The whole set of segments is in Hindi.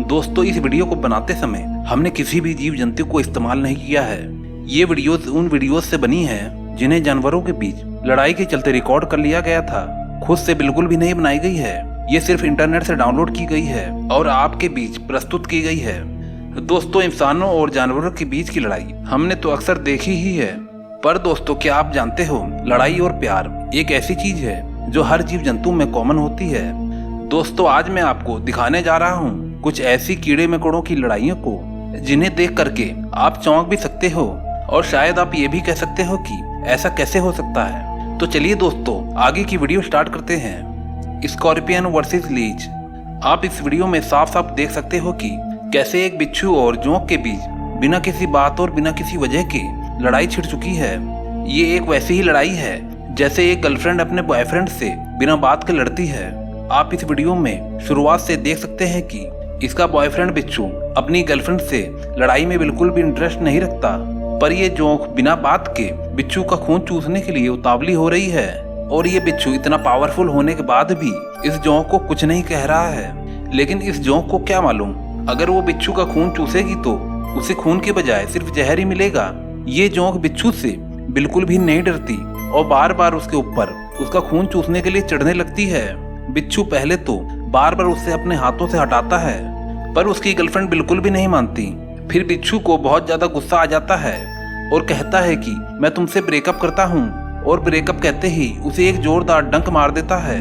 दोस्तों इस वीडियो को बनाते समय हमने किसी भी जीव जंतु को इस्तेमाल नहीं किया है। ये वीडियोस उन वीडियोस से बनी है जिन्हें जानवरों के बीच लड़ाई के चलते रिकॉर्ड कर लिया गया था। खुद से बिल्कुल भी नहीं बनाई गई है, ये सिर्फ इंटरनेट से डाउनलोड की गई है और आपके बीच प्रस्तुत की गई है। दोस्तों इंसानों और जानवरों के बीच की लड़ाई हमने तो अक्सर देखी ही है, पर दोस्तों क्या आप जानते हो लड़ाई और प्यार एक ऐसी चीज है जो हर जीव जंतु में कॉमन होती है। दोस्तों आज मैं आपको दिखाने जा रहा हूँ कुछ ऐसी कीड़े मकोड़ों की लड़ाइयों को जिन्हें देख करके आप चौंक भी सकते हो और शायद आप ये भी कह सकते हो कि ऐसा कैसे हो सकता है। तो चलिए दोस्तों आगे की वीडियो स्टार्ट करते हैं। Scorpion versus leech. आप इस वीडियो में साफ साफ देख सकते हो कि कैसे एक बिच्छू और जोंक के बीच बिना किसी बात और बिना किसी वजह के लड़ाई छिड़ चुकी है। ये एक वैसी ही लड़ाई है जैसे एक गर्लफ्रेंड अपने बॉयफ्रेंड से बिना बात के लड़ती है। आप इस वीडियो में शुरुआत से देख सकते हैं कि इसका बॉयफ्रेंड बिच्छू अपनी गर्लफ्रेंड से लड़ाई में बिल्कुल भी इंटरेस्ट नहीं रखता, पर ये जोंक बिना बात के बिच्छू का खून चूसने के लिए उतावली हो रही है। और ये बिच्छू इतना पावरफुल होने के बाद भी इस जोंक को कुछ नहीं कह रहा है। लेकिन इस जोंक को क्या मालूम, अगर वो बिच्छू का खून चूसेगी तो उसे खून के बजाय सिर्फ जहर ही मिलेगा। ये जोंक बिच्छू से बिल्कुल भी नहीं डरती और बार बार उसके ऊपर उसका खून चूसने के लिए चढ़ने लगती है। बिच्छू पहले तो बार बार उसे अपने हाथों से हटाता है, पर उसकी गर्लफ्रेंड बिल्कुल भी नहीं मानती। फिर बिच्छू को बहुत ज्यादा गुस्सा आ जाता है और कहता है कि मैं तुमसे ब्रेकअप करता हूँ, और ब्रेकअप कहते ही उसे एक जोरदार डंक मार देता है।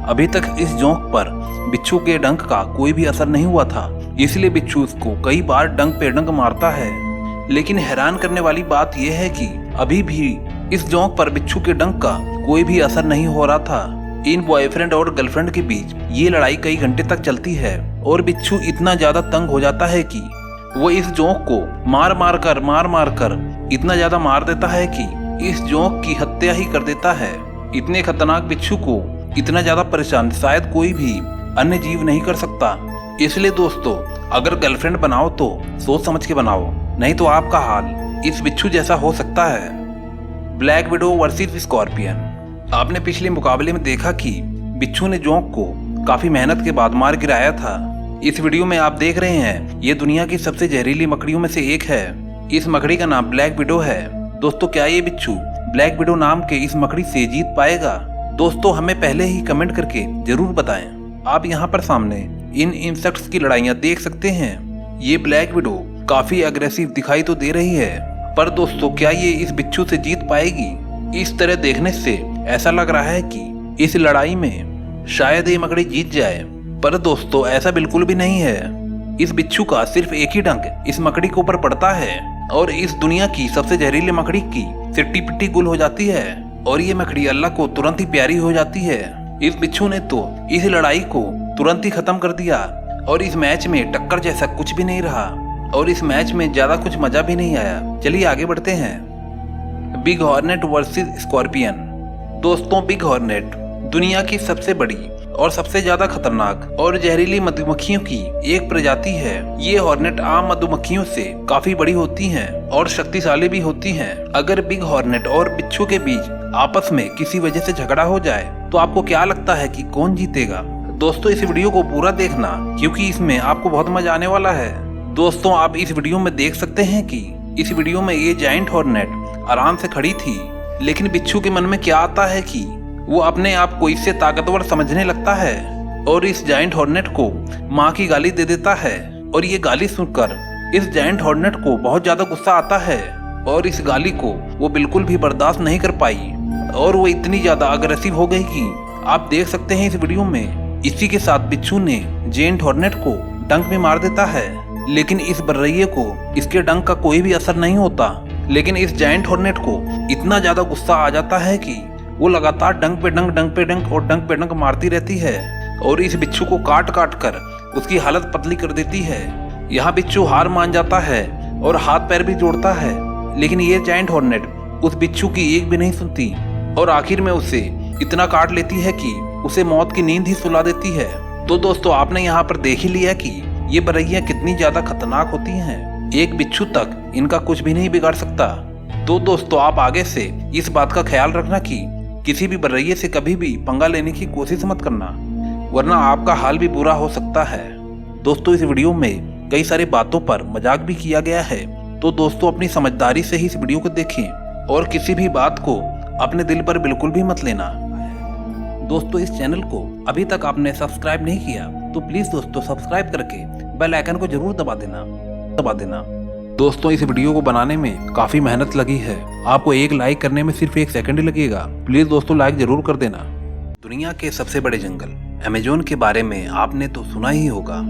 अभी तक इस जोंक पर बिच्छू के डंक का कोई भी असर नहीं हुआ था, इसलिए बिच्छू उसको कई बार डंक पे डंक मारता है। लेकिन हैरान करने वाली बात यह है कि अभी भी इस जोंक पर बिच्छू के डंक का कोई भी असर नहीं हो रहा था। इन बॉयफ्रेंड और गर्लफ्रेंड के बीच ये लड़ाई कई घंटे तक चलती है और बिच्छू इतना ज्यादा तंग हो जाता है कि वो इस जोंक को मार मार कर इतना ज्यादा मार देता है कि इस जोंक की हत्या ही कर देता है। इतने खतरनाक बिच्छू को इतना ज्यादा परेशान शायद कोई भी अन्य जीव नहीं कर सकता। इसलिए दोस्तों अगर गर्लफ्रेंड बनाओ तो सोच समझ के बनाओ, नहीं तो आपका हाल इस बिच्छू जैसा हो सकता है। Black window versus scorpion. आपने पिछले मुकाबले में देखा कि बिच्छू ने जोंक को काफी मेहनत के बाद मार गिराया था। इस वीडियो में आप देख रहे हैं ये दुनिया की सबसे जहरीली मकड़ियों में से एक है। इस मकड़ी का नाम ब्लैक विडो है। दोस्तों क्या ये बिच्छू ब्लैक विडो नाम के इस मकड़ी से जीत पाएगा? दोस्तों हमें पहले ही कमेंट करके जरूर बताएं। आप यहाँ पर सामने इन इंसेक्ट्स की लड़ाइयाँ देख सकते हैं। ये ब्लैक विडो काफी अग्रेसिव दिखाई तो दे रही है, पर दोस्तों क्या ये इस बिच्छू से जीत पाएगी? इस तरह देखने से ऐसा लग रहा है कि इस लड़ाई में शायद ये मकड़ी जीत जाए, पर दोस्तों ऐसा बिल्कुल भी नहीं है। इस बिच्छू का सिर्फ एक ही डंक इस मकड़ी के ऊपर पड़ता है और इस दुनिया की सबसे जहरीली मकड़ी की सिट्टी पिट्टी गुल हो जाती है और ये मकड़ी अल्लाह को तुरंत ही प्यारी हो जाती है। इस बिच्छू ने तो इस लड़ाई को तुरंत ही खत्म कर दिया और इस मैच में टक्कर जैसा कुछ भी नहीं रहा और इस मैच में ज्यादा कुछ मजा भी नहीं आया। चलिए आगे बढ़ते हैं। Big hornet versus scorpion. दोस्तों बिग हॉर्नेट दुनिया की सबसे बड़ी और सबसे ज्यादा खतरनाक और जहरीली मधुमक्खियों की एक प्रजाति है। ये हॉर्नेट आम मधुमक्खियों से काफी बड़ी होती हैं और शक्तिशाली भी होती हैं। अगर बिग हॉर्नेट और बिच्छू के बीच आपस में किसी वजह से झगड़ा हो जाए तो आपको क्या लगता है कि कौन जीतेगा? दोस्तों इस वीडियो को पूरा देखना क्योंकि इसमें आपको बहुत मजा आने वाला है। दोस्तों आप इस वीडियो में देख सकते हैं कि इस वीडियो में ये जायंट हॉर्नेट आराम से खड़ी थी, लेकिन बिच्छू के मन में क्या आता है कि वो अपने आप को इससे ताकतवर समझने लगता है और इस जायंट हॉर्नेट को माँ की गाली दे देता है। और ये गाली सुनकर इस जायंट हॉर्नेट को बहुत ज्यादा गुस्सा आता है और इस गाली को वो बिल्कुल भी बर्दाश्त नहीं कर पाई और वो इतनी ज्यादा अग्रेसिव हो गई कि आप देख सकते हैं इस वीडियो में। इसी के साथ बिच्छू ने जायंट हॉर्नेट को डंक में मार देता है, लेकिन इस बर्रइये को इसके डंक का कोई भी असर नहीं होता। लेकिन इस जायंट हॉर्नेट को इतना ज्यादा गुस्सा आ जाता है कि वो लगातार डंक पे डंक और डंक पे डंक मारती रहती है और इस बिच्छू को काट काट कर उसकी हालत पतली कर देती है। यहाँ बिच्छू हार मान जाता है और हाथ पैर भी जोड़ता है, लेकिन ये जायंट हॉर्नेट उस बिच्छू की एक भी नहीं सुनती और आखिर में उसे इतना काट लेती है कि उसे मौत की नींद ही सुला देती है। तो दोस्तों आपने यहाँ पर देख ही लिया कि ये बरैयाँ कितनी ज्यादा खतरनाक होती हैं। एक बिच्छू तक इनका कुछ भी नहीं बिगाड़ सकता। तो दोस्तों आप आगे से इस बात का ख्याल रखना कि किसी भी बर्रइये से कभी भी पंगा लेने की कोशिश मत करना, वरना आपका हाल भी बुरा हो सकता है। दोस्तों इस वीडियो में कई सारी बातों पर मजाक भी किया गया है, तो दोस्तों अपनी समझदारी से ही इस वीडियो को देखें और किसी भी बात को अपने दिल पर बिल्कुल भी मत लेना। दोस्तों इस चैनल को अभी तक आपने सब्सक्राइब नहीं किया तो प्लीज दोस्तों सब्सक्राइब करके बेल आइकन को जरूर दबा देना। दोस्तों इस वीडियो को बनाने में काफी मेहनत लगी है, आपको एक लाइक करने में सिर्फ 1 सेकंड ही लगेगा। प्लीज दोस्तों लाइक जरूर कर देना। दुनिया के सबसे बड़े जंगल अमेजोन के बारे में आपने तो सुना ही होगा।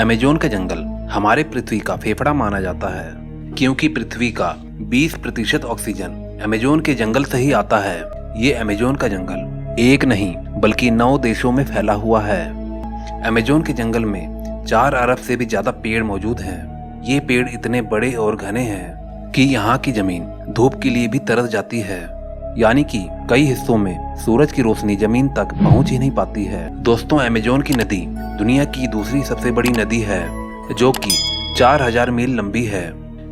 अमेजोन का जंगल हमारे पृथ्वी का फेफड़ा माना जाता है, क्योंकि पृथ्वी का 20% ऑक्सीजन अमेजोन के जंगल से ही आता है। ये अमेजोन का जंगल एक नहीं बल्कि 9 देशों में फैला हुआ है। अमेजोन के जंगल में 4 अरब से भी ज्यादा पेड़ मौजूद हैं। ये पेड़ इतने बड़े और घने हैं कि यहाँ की जमीन धूप के लिए भी तरस जाती है, यानी कि कई हिस्सों में सूरज की रोशनी जमीन तक पहुँच ही नहीं पाती है। दोस्तों अमेजोन की नदी दुनिया की दूसरी सबसे बड़ी नदी है, जो कि 4000 मील लंबी है।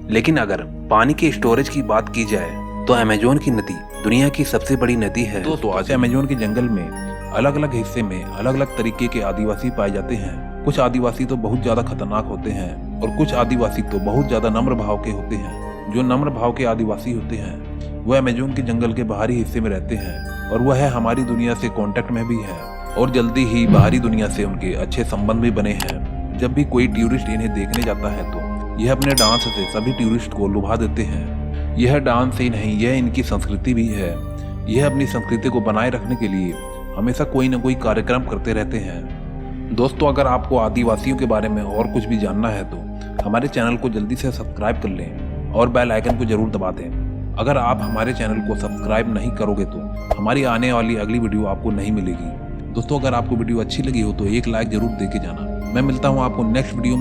लेकिन अगर पानी के स्टोरेज की बात की जाए तो अमेजोन की नदी दुनिया की सबसे बड़ी नदी है। दोस्तों आज अमेजोन के जंगल में अलग अलग हिस्से में अलग अलग तरीके के आदिवासी पाए जाते हैं। कुछ आदिवासी तो बहुत ज्यादा खतरनाक होते हैं और कुछ आदिवासी तो बहुत ज्यादा नम्र भाव के होते हैं। जो नम्र भाव के आदिवासी होते हैं वह अमेजोन के जंगल के बाहरी हिस्से में रहते हैं और वह हमारी दुनिया से कांटेक्ट में भी है और जल्दी ही बाहरी दुनिया से उनके अच्छे संबंध भी बने हैं। जब भी कोई टूरिस्ट इन्हें देखने जाता है तो यह अपने डांस से सभी टूरिस्ट को लुभा देते हैं। यह डांस ही नहीं, यह इनकी संस्कृति भी है। यह अपनी संस्कृति को बनाए रखने के लिए हमेशा कोई न कोई कार्यक्रम करते रहते हैं। दोस्तों अगर आपको आदिवासियों के बारे में और कुछ भी जानना है तो हमारे चैनल को जल्दी से सब्सक्राइब कर लें और बेल आइकन को जरूर दबा दें। अगर आप हमारे चैनल को सब्सक्राइब नहीं करोगे तो हमारी आने वाली अगली वीडियो आपको नहीं मिलेगी। दोस्तों अगर आपको वीडियो अच्छी लगी हो तो एक लाइक जरूर दे के जाना। मैं मिलता हूँ आपको नेक्स्ट वीडियो में।